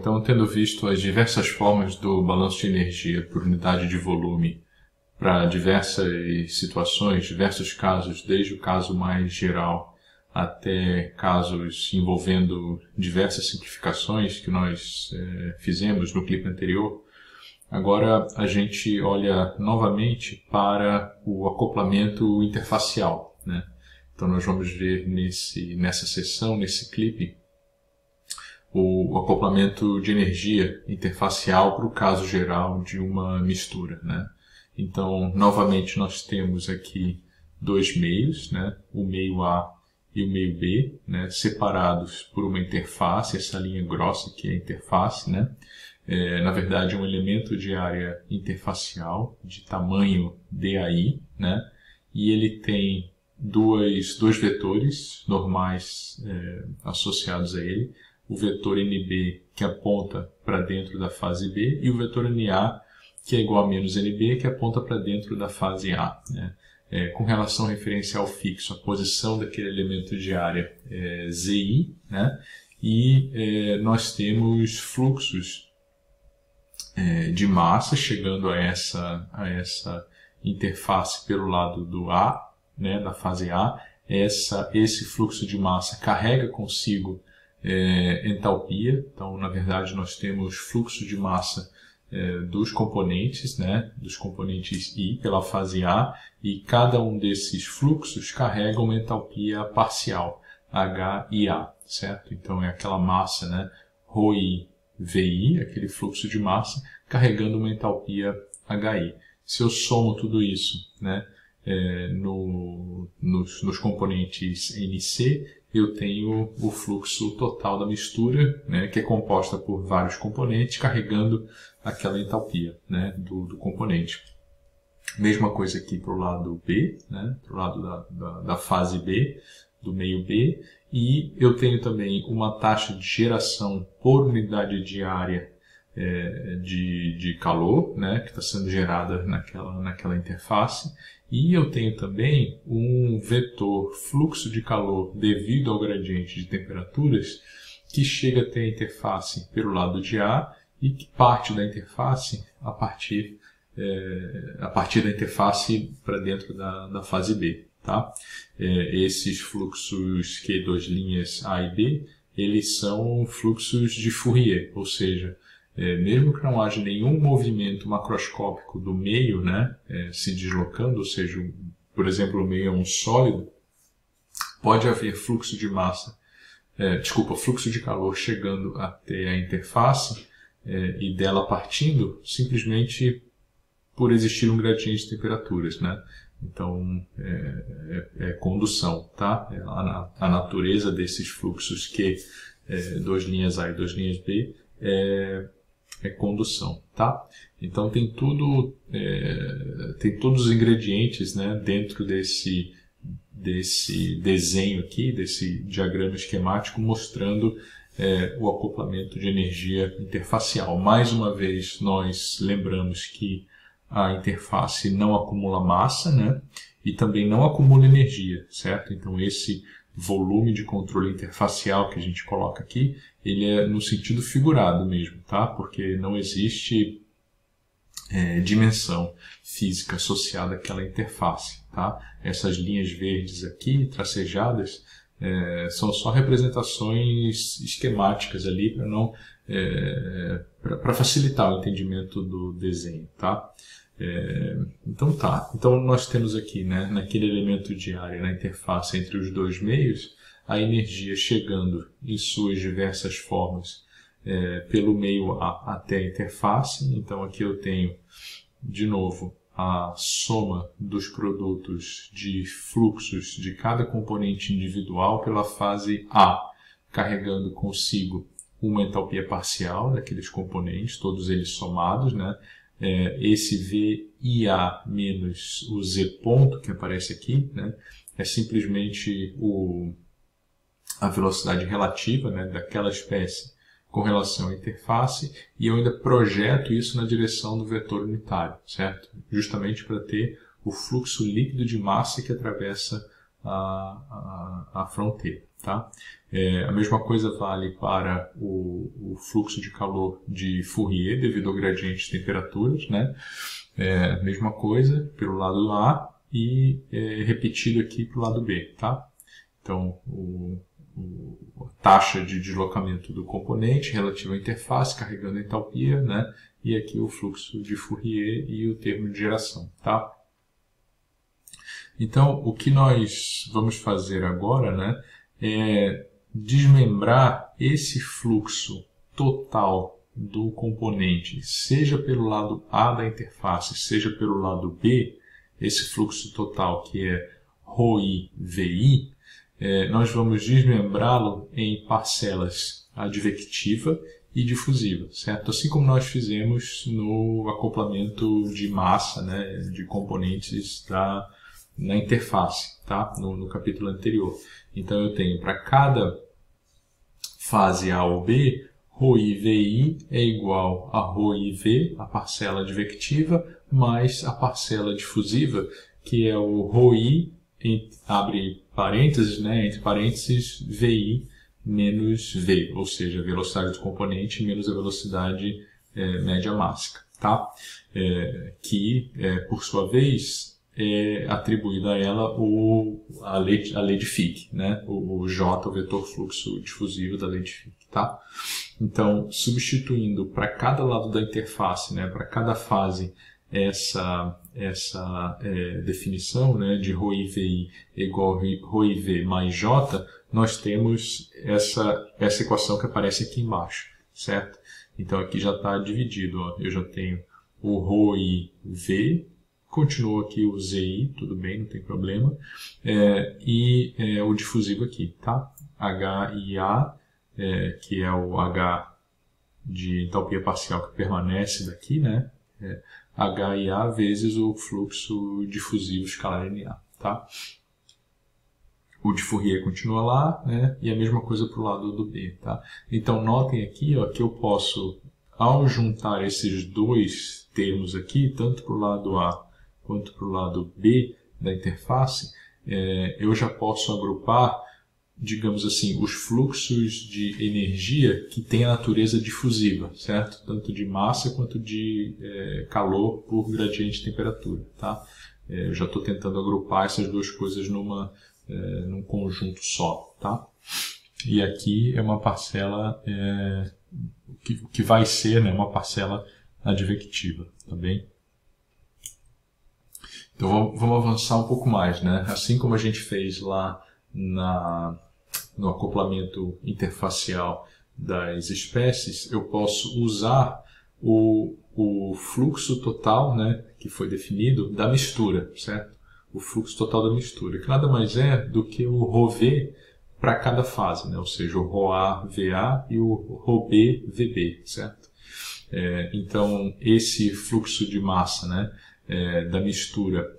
Então, tendo visto as diversas formas do balanço de energia por unidade de volume para diversas situações, diversos casos, desde o caso mais geral até casos envolvendo diversas simplificações que nós fizemos no clipe anterior, agora a gente olha novamente para o acoplamento interfacial, né? Então nós vamos ver nessa sessão, nesse clipe, o acoplamento de energia interfacial para o caso geral de uma mistura, né? Então, novamente, nós temos aqui dois meios, né? O meio A e o meio B, né? Separados por uma interface, essa linha grossa que é a interface, né? Na verdade, um elemento de área interfacial de tamanho DAI, né? E ele tem dois vetores normais associados a ele. O vetor NB, que aponta para dentro da fase B, e o vetor NA, que é igual a menos NB, que aponta para dentro da fase A, né? Com relação referencial fixo, a posição daquele elemento de área ZI, né? E nós temos fluxos de massa chegando a essa interface pelo lado do A, né? Da fase A. Esse fluxo de massa carrega consigo entalpia. Então, na verdade, nós temos fluxo de massa dos componentes, né, dos componentes I pela fase A, e cada um desses fluxos carrega uma entalpia parcial, H e A, certo? Então, é aquela massa, né, ρI, VI, aquele fluxo de massa, carregando uma entalpia HI. Se eu somo tudo isso, né, nos componentes NC, eu tenho o fluxo total da mistura, né, que é composta por vários componentes, carregando aquela entalpia, né, do componente. Mesma coisa aqui para o lado B, né, para o lado da fase B, do meio B, e eu tenho também uma taxa de geração por unidade de área de calor, né, que está sendo gerada naquela interface. E eu tenho também um vetor fluxo de calor devido ao gradiente de temperaturas que chega até a interface pelo lado de A e que parte da interface a partir da interface para dentro da fase B. Tá? Esses fluxos Q2 linhas A e B, eles são fluxos de Fourier, ou seja, mesmo que não haja nenhum movimento macroscópico do meio, né, se deslocando, ou seja, por exemplo, o meio é um sólido, pode haver fluxo de fluxo de calor chegando até a interface e dela partindo simplesmente por existir um gradiente de temperaturas, né? Então, é condução, tá? A natureza desses fluxos Q, 2 linhas A e 2 linhas B, é condução, tá? Então tem todos os ingredientes, né, dentro desse desenho aqui, desse diagrama esquemático mostrando o acoplamento de energia interfacial. Mais uma vez nós lembramos que a interface não acumula massa, né, e também não acumula energia, certo? Então esse volume de controle interfacial que a gente coloca aqui, ele é no sentido figurado mesmo, tá? Porque não existe dimensão física associada àquela interface, tá? Essas linhas verdes aqui, tracejadas, são só representações esquemáticas ali para facilitar o entendimento do desenho, tá? Então nós temos aqui, né, naquele elemento de área na interface entre os dois meios, a energia chegando em suas diversas formas pelo meio A até a interface. Então aqui eu tenho de novo a soma dos produtos de fluxos de cada componente individual pela fase A, carregando consigo uma entalpia parcial daqueles componentes, todos eles somados, né? Esse VIA menos o Z ponto que aparece aqui, né, é simplesmente a velocidade relativa, né, daquela espécie com relação à interface, e eu ainda projeto isso na direção do vetor unitário, certo? Justamente para ter o fluxo líquido de massa que atravessa a fronteira. Tá? A mesma coisa vale para o fluxo de calor de Fourier devido ao gradiente de temperaturas, né? Mesma coisa pelo lado A e repetido aqui para o lado B. Tá? Então, a taxa de deslocamento do componente relativa à interface, carregando a entalpia, né? E aqui o fluxo de Fourier e o termo de geração. Tá? Então, o que nós vamos fazer agora, né, é desmembrar esse fluxo total do componente, seja pelo lado A da interface, seja pelo lado B, esse fluxo total que é ρi VI, nós vamos desmembrá-lo em parcelas advectiva e difusiva, certo? Assim como nós fizemos no acoplamento de massa, né, de componentes na interface, tá? No capítulo anterior. Então eu tenho para cada fase A ou B, ρi VI é igual a ρi V, a parcela advectiva, mais a parcela difusiva, que é o ρi, abre parênteses, né, entre parênteses, VI menos V, ou seja, a velocidade do componente menos a velocidade média máxima, tá? Que, por sua vez, é atribuída a ela a lei de Fick, né? O J, o vetor fluxo difusivo da lei de Fick. Tá? Então, substituindo para cada lado da interface, né, para cada fase, essa definição, né, de ρi VI igual a ρi V mais J, nós temos essa equação que aparece aqui embaixo, certo? Então, aqui já está dividido. Ó. Eu já tenho o ρi V, continua aqui o ZI, tudo bem, não tem problema, e o difusivo aqui, tá? HIA, que é o H de entalpia parcial que permanece daqui, né? HIA vezes o fluxo difusivo escalar linear, tá? O de Fourier continua lá, né? E a mesma coisa para o lado do B, tá? Então, notem aqui, ó, que eu posso, ao juntar esses dois termos aqui, tanto para o lado A quanto para o lado B da interface, eu já posso agrupar, digamos assim, os fluxos de energia que têm a natureza difusiva, certo? Tanto de massa quanto de calor por gradiente de temperatura, tá? Eu já estou tentando agrupar essas duas coisas num conjunto só, tá? E aqui é uma parcela que vai ser, né, uma parcela advectiva, tá bem? Então vamos avançar um pouco mais, né? Assim como a gente fez lá no acoplamento interfacial das espécies, eu posso usar o fluxo total, né, que foi definido da mistura, certo? O fluxo total da mistura, que nada mais é do que o ρV para cada fase, né? Ou seja, o ρA VA e o ρB VB, certo? Então, esse fluxo de massa, né, da mistura,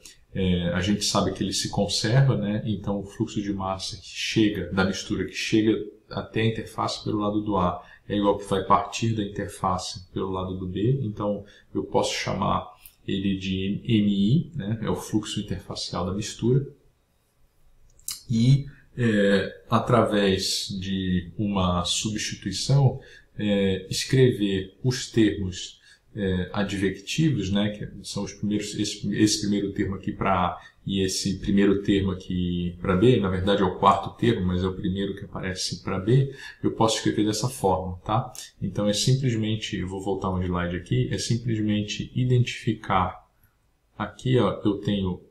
a gente sabe que ele se conserva, né? Então o fluxo de massa da mistura que chega até a interface pelo lado do A é igual que vai partir da interface pelo lado do B. Então eu posso chamar ele de MI, né? É o fluxo interfacial da mistura. E através de uma substituição, escrever os termos advectivos, né, que são os primeiros, esse primeiro termo aqui para A e esse primeiro termo aqui para B, na verdade é o quarto termo, mas é o primeiro que aparece para B, eu posso escrever dessa forma, tá? Então é simplesmente, eu vou voltar um slide aqui, é simplesmente identificar, aqui ó, eu tenho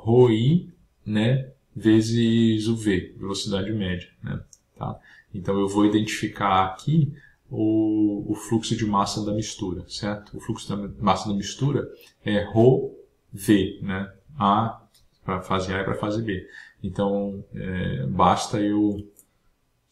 ρi, né, vezes o V, velocidade média, né, tá? Então eu vou identificar aqui o fluxo de massa da mistura, certo? O fluxo da massa da mistura é ρV, né? A para a fase A e para a fase B. Então, basta eu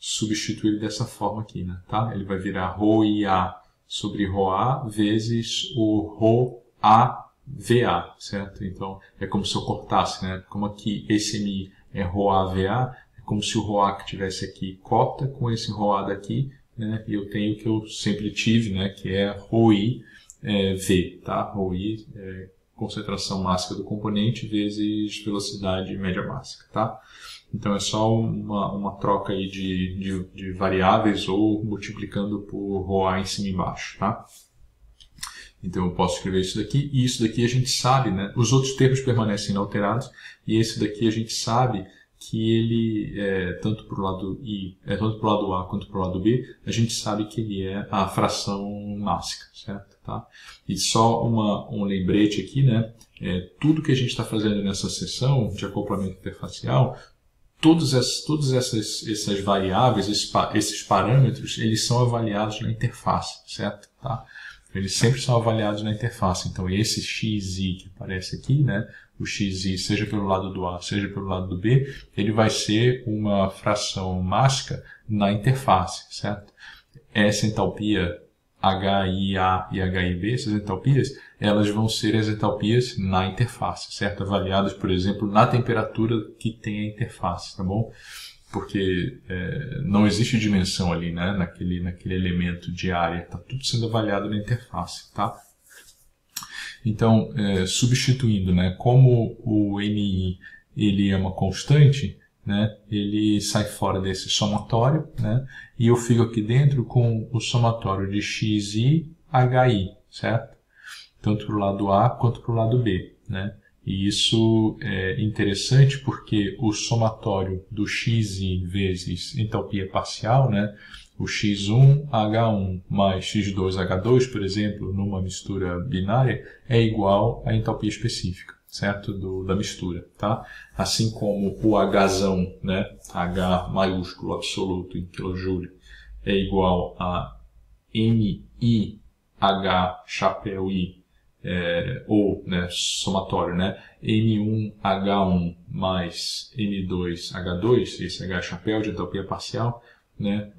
substituir dessa forma aqui, né? Tá? Ele vai virar ρIA sobre ρA vezes o ρAVA, certo? Então, é como se eu cortasse, né? Como aqui esse MI é ρAVA, é como se o ρA que tivesse aqui cota com esse ρA daqui, né? E eu tenho o que eu sempre tive, né? Que é ρI V, tá? ρI concentração mássica do componente vezes velocidade média mássica, tá? Então é só uma troca aí de variáveis ou multiplicando por ρA em cima e embaixo, tá? Então eu posso escrever isso daqui, e isso daqui a gente sabe, né? Os outros termos permanecem inalterados, e esse daqui a gente sabe que ele tanto para o lado tanto para o lado A quanto para o lado B, a gente sabe que ele é a fração mássica, certo? Tá? E só um lembrete aqui, né? Tudo que a gente está fazendo nessa sessão de acoplamento interfacial, todas essas variáveis, esses parâmetros, eles são avaliados na interface, certo? Tá? Eles sempre são avaliados na interface. Então, esse xi que aparece aqui, né? O xi, seja pelo lado do A, seja pelo lado do B, ele vai ser uma fração mássica na interface, certo? Essa entalpia HIA e HIB, essas entalpias, elas vão ser as entalpias na interface, certo? Avaliadas, por exemplo, na temperatura que tem a interface, tá bom? Porque não existe dimensão ali, né? naquele elemento de área, está tudo sendo avaliado na interface, tá? Então, substituindo, né? Como o MI ele é uma constante, né? Ele sai fora desse somatório, né? E eu fico aqui dentro com o somatório de xi, hi, certo? Tanto para o lado A quanto para o lado B, né? E isso é interessante porque o somatório do xi vezes entalpia parcial, né? O x1H1 mais x2H2, por exemplo, numa mistura binária, é igual à entalpia específica, certo? Da mistura, tá? Assim como o Hzão, né? H maiúsculo absoluto em kJ, é igual a MIH chapéu I, ou, né, somatório, né, M1H1 mais M2H2, esse H chapéu de entalpia parcial, né,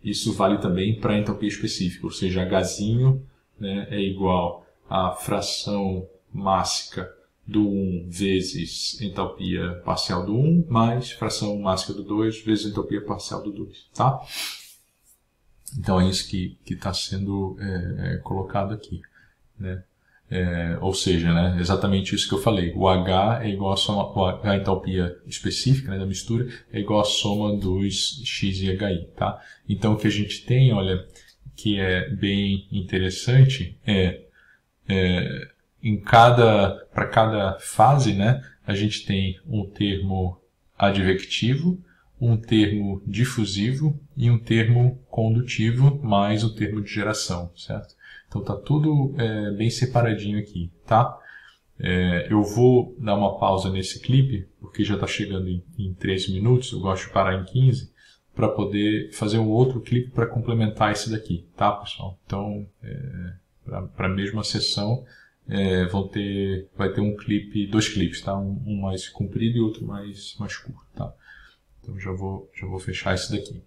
isso vale também para entalpia específica, ou seja, Hzinho, né, é igual à fração mássica do 1 vezes entalpia parcial do 1 mais fração mássica do 2 vezes entalpia parcial do 2, tá? Então é isso que está sendo colocado aqui, né? Ou seja, né, exatamente isso que eu falei. O H é igual a entalpia específica, né, da mistura é igual à soma dos X e HI. Tá? Então o que a gente tem, olha, que é bem interessante para cada fase, né, a gente tem um termo advectivo, um termo difusivo e um termo condutivo mais o termo de geração, certo? Então tá tudo bem separadinho aqui, tá? Eu vou dar uma pausa nesse clipe, porque já está chegando em 13 minutos, eu gosto de parar em 15, para poder fazer um outro clipe para complementar esse daqui, tá, pessoal? Então, para a mesma sessão, vai ter dois clipes, tá? Um mais comprido e outro mais curto, tá? Então já vou fechar esse daqui.